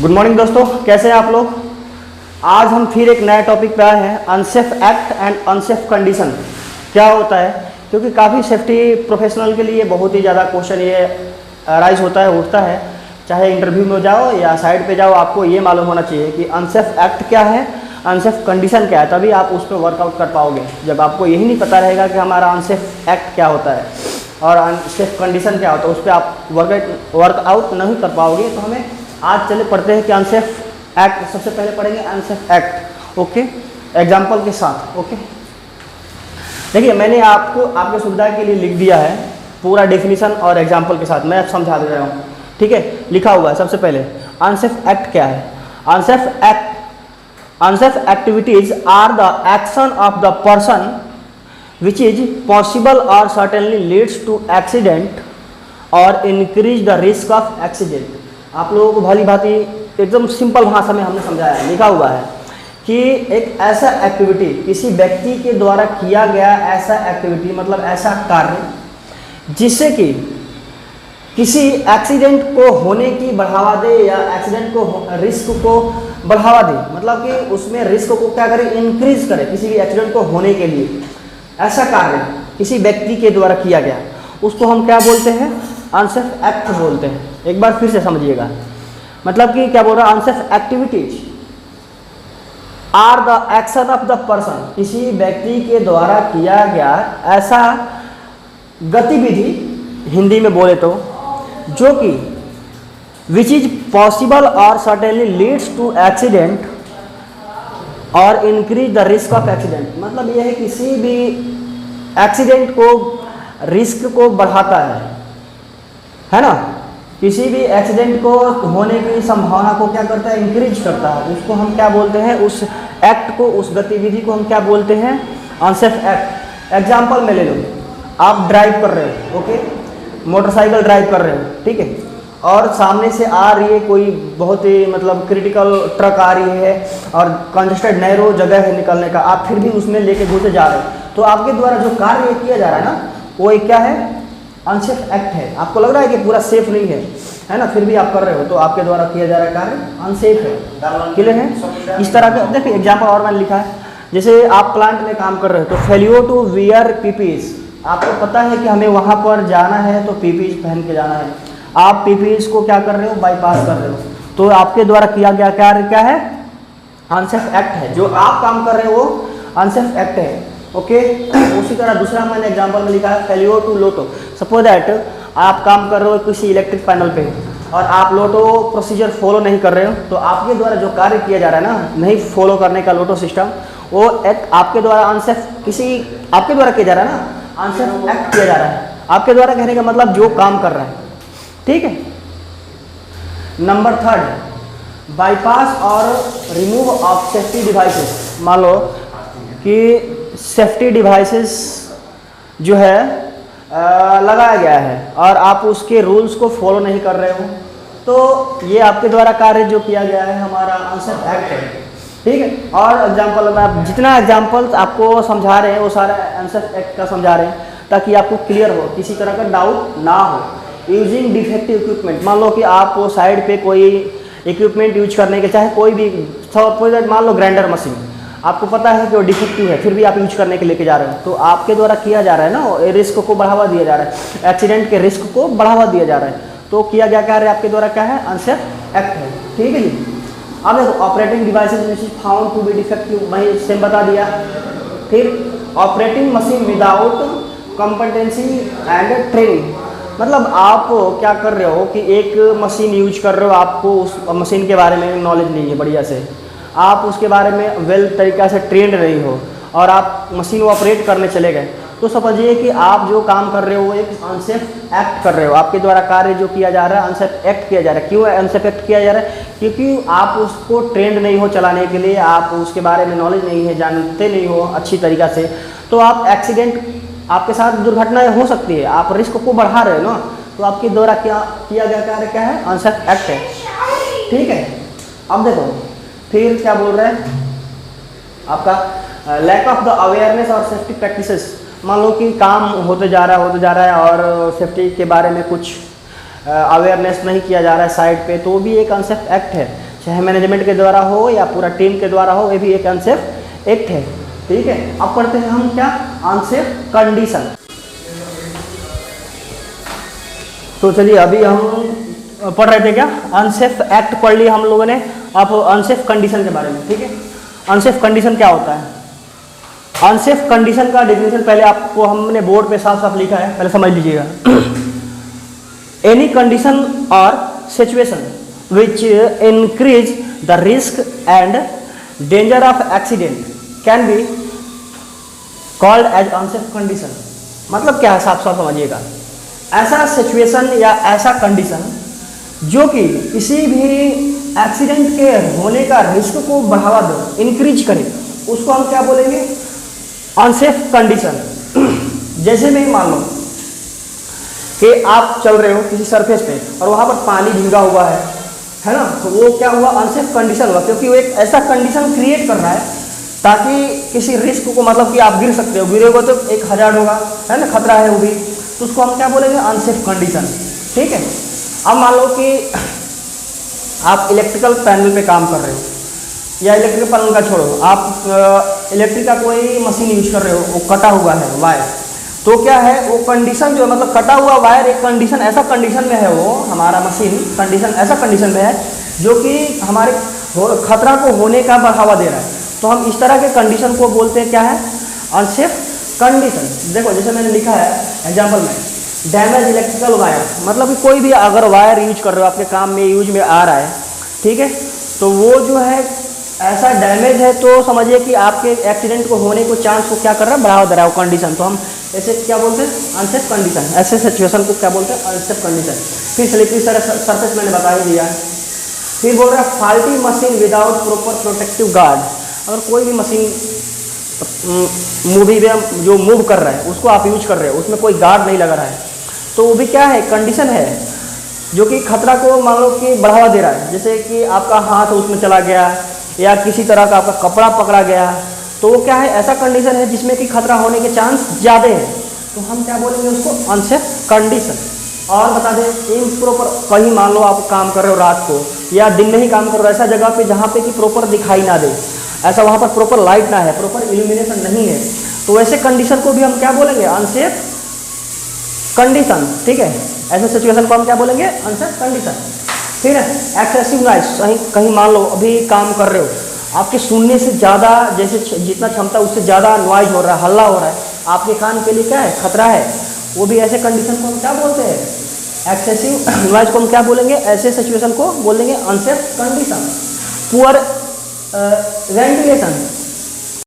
Good morning दोस्तों, कैसे हैं आप लोग। आज हम फिर एक नया टॉपिक पे आए हैं, unsafe act and unsafe condition क्या होता है। क्योंकि काफ़ी सेफ्टी प्रोफेशनल के लिए बहुत ही ज़्यादा क्वेश्चन ये राइज होता है, उठता है। चाहे इंटरव्यू में जाओ या साइड पे जाओ, आपको ये मालूम होना चाहिए कि अनसेफ एक्ट क्या है, अनसेफ कंडीशन क्या है, तभी आप उस पर वर्कआउट कर पाओगे। जब आपको यही नहीं पता रहेगा कि हमारा अनसेफ एक्ट क्या होता है और अनसेफ कंडीशन क्या होता है, उस पर आप वर्कआउट नहीं कर पाओगे। तो हमें आज चले पढ़ते हैं कि अनसेफ एक्ट। सबसे पहले पढ़ेंगे अनसेफ एक्ट, ओके, एग्जाम्पल के साथ। ओके, देखिए मैंने आपको आपके सुविधा के लिए लिख दिया है पूरा डेफिनेशन और एग्जाम्पल के साथ। मैं समझा दे रहा हूँ, ठीक है। लिखा हुआ है सबसे पहले अनसेफ एक्ट क्या है। Unsafe activities are the action of the person which is possible और सर्टेनली लीड्स टू एक्सीडेंट और increase the risk of accident. आप लोगों को भली भांति एकदम सिंपल भाषा में हमने समझाया है। लिखा हुआ है कि एक ऐसा एक्टिविटी, किसी व्यक्ति के द्वारा किया गया ऐसा एक्टिविटी, मतलब ऐसा कार्य जिससे कि किसी एक्सीडेंट को होने की बढ़ावा दे या एक्सीडेंट को रिस्क को बढ़ावा दे, मतलब कि उसमें रिस्क को क्या करे, इंक्रीज करे किसी भी एक्सीडेंट को होने के लिए। ऐसा कार्य किसी व्यक्ति के द्वारा किया गया, उसको हम क्या बोलते हैं, अनसेफ एक्ट बोलते हैं। एक बार फिर से समझिएगा, मतलब कि क्या बोल रहा है, unsafe activities are the action of the person, किसी व्यक्ति के द्वारा किया गया ऐसा गतिविधि, हिंदी में बोले तो, जो कि विच इज पॉसिबल और सर्टेनली लीड्स टू एक्सीडेंट और increase the risk of accident. मतलब यह है किसी भी एक्सीडेंट को, रिस्क को बढ़ाता है ना। किसी भी एक्सीडेंट को होने की संभावना को क्या करता है, इंक्रीज करता है। उसको हम क्या बोलते हैं, उस एक्ट को, उस गतिविधि को हम क्या बोलते हैं, अनसेफ एक्ट। एग्जाम्पल में ले लो, आप ड्राइव कर रहे हो, ओके, मोटरसाइकिल ड्राइव कर रहे हो, ठीक है, और सामने से आ रही है कोई बहुत ही मतलब क्रिटिकल ट्रक आ रही है और कंजेस्टेड नैरो जगह है निकलने का, आप फिर भी उसमें लेके घुसे जा रहे हो। तो आपके द्वारा जो कार्य किया जा रहा है ना, वो एक क्या है, अनसेफ एक्ट है। आपको लग रहा है कि पूरा सेफ नहीं है ना, फिर भी आप कर रहे हो, तो आपके द्वारा किया जा रहा है कार्य अनसेफ है। क्लियर है। इस तरह का देखिए एग्जाम्पल और मैंने लिखा है, जैसे आप प्लांट में काम कर रहे हो तो फेलियर टू वियर पीपीज। आपको पता है कि हमें वहाँ पर जाना है तो पीपीज पहन के जाना है, आप पीपीज को क्या कर रहे हो, बाईपास कर रहे हो, तो आपके द्वारा किया गया कार्य क्या है, अनसेफ एक्ट है। जो आप काम कर रहे हो वो अनसेफ एक्ट है, ओके। उसी तरह दूसरा मैंने एग्जांपल में लिखा है failure to LOTO. Suppose that आप काम कर रहे हो किसी इलेक्ट्रिक पैनल पे और आप लोटो प्रोसीजर फॉलो नहीं कर रहे हो, तो आपके द्वारा जो कार्य किया जा रहा है ना, नहीं फॉलो करने का लोटो सिस्टम, वो एक्ट आपके द्वारा अनसेफ, किसी आपके द्वारा किया जा रहा है ना, अनसेफ एक्ट किया जा रहा है। आपके द्वारा कहने का मतलब जो काम कर रहा है, ठीक है। नंबर 3, बाईपास और रिमूव ऑफ सेफ्टी डिवाइसेस। मान लो कि सेफ्टी डिवाइसेस जो है लगाया गया है और आप उसके रूल्स को फॉलो नहीं कर रहे हो, तो ये आपके द्वारा कार्य जो किया गया है हमारा अनसेफ एक्ट है, ठीक है। और एग्जांपल में आप जितना एग्जांपल्स आपको समझा रहे हैं वो सारा अनसेफ एक्ट का समझा रहे हैं, ताकि आपको क्लियर हो, किसी तरह का डाउट ना हो। यूजिंग डिफेक्टिव इक्विपमेंट, मान लो कि आप वो साइड पे कोई इक्विपमेंट यूज करने के, चाहे कोई भी, सपोज मान लो ग्राइंडर मशीन, आपको पता है कि वो डिफेक्टिव है, फिर भी आप यूज करने के लेके जा रहे हो, तो आपके द्वारा किया जा रहा है ना, रिस्क को बढ़ावा दिया जा रहा है, एक्सीडेंट के रिस्क को बढ़ावा दिया जा रहा है। तो किया गया कार्य आपके द्वारा क्या है, अनसेफ एक्ट है, ठीक है जी। अब देखो operating devices which is found to be defective, वही सेम बता दिया। फिर operating machine without competency and training, मतलब आप क्या कर रहे हो कि एक मशीन यूज कर रहे हो, आपको उस मशीन के बारे में नॉलेज नहीं है बढ़िया से, आप उसके बारे में वेल तरीक़ा से ट्रेंड नहीं हो और आप मशीन ऑपरेट करने चले गए, तो समझिए कि आप जो काम कर रहे हो वो एक अनसेफ एक्ट कर रहे हो। आपके द्वारा कार्य जो किया जा रहा है अनसेफ एक्ट किया जा रहा है। क्यों अनसेफ एक्ट किया जा रहा है, क्योंकि आप उसको ट्रेंड नहीं हो चलाने के लिए, आप उसके बारे में नॉलेज नहीं है, जानते नहीं हो अच्छी तरीक़ा से, तो आप एक्सीडेंट, आपके साथ दुर्घटनाएँ हो सकती है, आप रिस्क को बढ़ा रहे हो ना, तो आपके द्वारा क्या किया गया कार्य क्या है, अनसेफ एक्ट है, ठीक है। अब देखो फिर क्या बोल रहे हैं, आपका लैक ऑफ द अवेयरनेस और सेफ्टी प्रैक्टिसेस। मान लो कि काम होते जा रहा है और सेफ्टी के बारे में कुछ अवेयरनेस नहीं किया जा रहा है साइड पे, तो भी एक अनसेफ एक्ट है। चाहे मैनेजमेंट के द्वारा हो या पूरा टीम के द्वारा हो, ये भी एक अनसेफ एक्ट है। ठीक है, अब पढ़ते हैं हम क्या, अनसेफ कंडीशन। तो चलिए अभी हम पढ़ रहे थे क्या, अनसेफ एक्ट पढ़ लिया हम लोगों ने, अब अनसेफ कंडीशन के बारे में। ठीक है, अनसेफ कंडीशन क्या होता है? अनसेफ कंडीशन का डेफिनेशन पहले आपको हमने बोर्ड पे साफ साफ लिखा है, पहले समझ लीजिएगा। एनी कंडीशन और situation which increase the risk and danger of accident can be called as unsafe condition. मतलब क्या है, साफ साफ समझिएगा। ऐसा सिचुएशन या ऐसा कंडीशन जो कि किसी भी एक्सीडेंट के होने का रिस्क को बढ़ावा दे, इंक्रीज करे, उसको हम क्या बोलेंगे, अनसेफ कंडीशन। जैसे में मान लो कि आप चल रहे हो किसी सरफेस पे और वहां पर पानी भीगा हुआ है ना, तो वो क्या हुआ, अनसेफ कंडीशन हुआ, क्योंकि वो एक ऐसा कंडीशन क्रिएट कर रहा है ताकि किसी रिस्क को, मतलब कि आप गिर सकते हो, गिरोगे तो एक हजार्ड होगा, है ना, खतरा है वो भी, तो उसको हम क्या बोलेंगे, अनसेफ कंडीशन। ठीक है, अब मान लो कि आप इलेक्ट्रिकल पैनल पे काम कर रहे हो, या इलेक्ट्रिकल पैनल का छोड़ो, आप इलेक्ट्रिक का कोई मशीन यूज कर रहे हो, वो कटा हुआ है वायर, तो क्या है वो कंडीशन जो है, मतलब कटा हुआ वायर एक कंडीशन, ऐसा कंडीशन में है वो हमारा मशीन, कंडीशन ऐसा कंडीशन में है जो कि हमारे खतरा को होने का बढ़ावा दे रहा है, तो हम इस तरह के कंडीशन को बोलते हैं क्या है, अनसेफ कंडीशन। देखो जैसे मैंने लिखा है एग्जाम्पल में, डैमेज इलेक्ट्रिकल वायर, मतलब कि कोई भी अगर वायर यूज कर रहे हो, आपके काम में यूज में आ रहा है, ठीक है, तो वो जो है ऐसा डैमेज है, तो समझिए कि आपके एक्सीडेंट को होने को चांस को क्या कर रहा है, बढ़ावा दे रहा है वो कंडीशन, तो हम ऐसे क्या बोलते हैं, अनसेफ कंडीशन। ऐसे सिचुएशन को क्या बोलते हैं, अनसेफ कंडीशन। फिर स्लिपरी सरफेस मैंने बता ही दिया। फिर बोल रहा है faulty machine without proper protective guard, अगर कोई भी मशीन मूवी में जो मूव कर रहा है उसको आप यूज कर रहे हो, उसमें कोई गार्ड नहीं लगा रहा है, तो वो भी क्या है, कंडीशन है जो कि खतरा को मान लो कि बढ़ावा दे रहा है। जैसे कि आपका हाथ उसमें चला गया या किसी तरह का आपका कपड़ा पकड़ा गया, तो वो क्या है, ऐसा कंडीशन है जिसमें कि खतरा होने के चांस ज़्यादा है, तो हम क्या बोलेंगे उसको, अनसेफ कंडीशन। और बता दें इम्प्रॉपर, कहीं मान लो आप काम कर रहे हो रात को या दिन में ही काम कर रहे हो, ऐसा जगह पे जहाँ पे कि प्रॉपर दिखाई ना दे, ऐसा वहाँ पर प्रॉपर लाइट ना है, प्रॉपर इल्यूमिनेशन नहीं है, तो वैसे कंडीशन को भी हम क्या बोलेंगे, अनसेफ कंडीशन। ठीक है, ऐसे सिचुएशन को हम क्या बोलेंगे, अनसेफ कंडीशन। फिर एक्सेसिव नॉइस, कहीं मान लो अभी काम कर रहे हो, आपके सुनने से ज़्यादा, जैसे जितना क्षमता उससे ज़्यादा नॉइज हो रहा है, हल्ला हो रहा है, आपके कान के लिए क्या है, खतरा है, वो भी ऐसे कंडीशन को हम क्या बोलते हैं, एक्सेसिव नॉइज को हम क्या बोलेंगे, ऐसे सिचुएशन को बोलेंगे अनसेफ कंडीशन। Poor ventilation,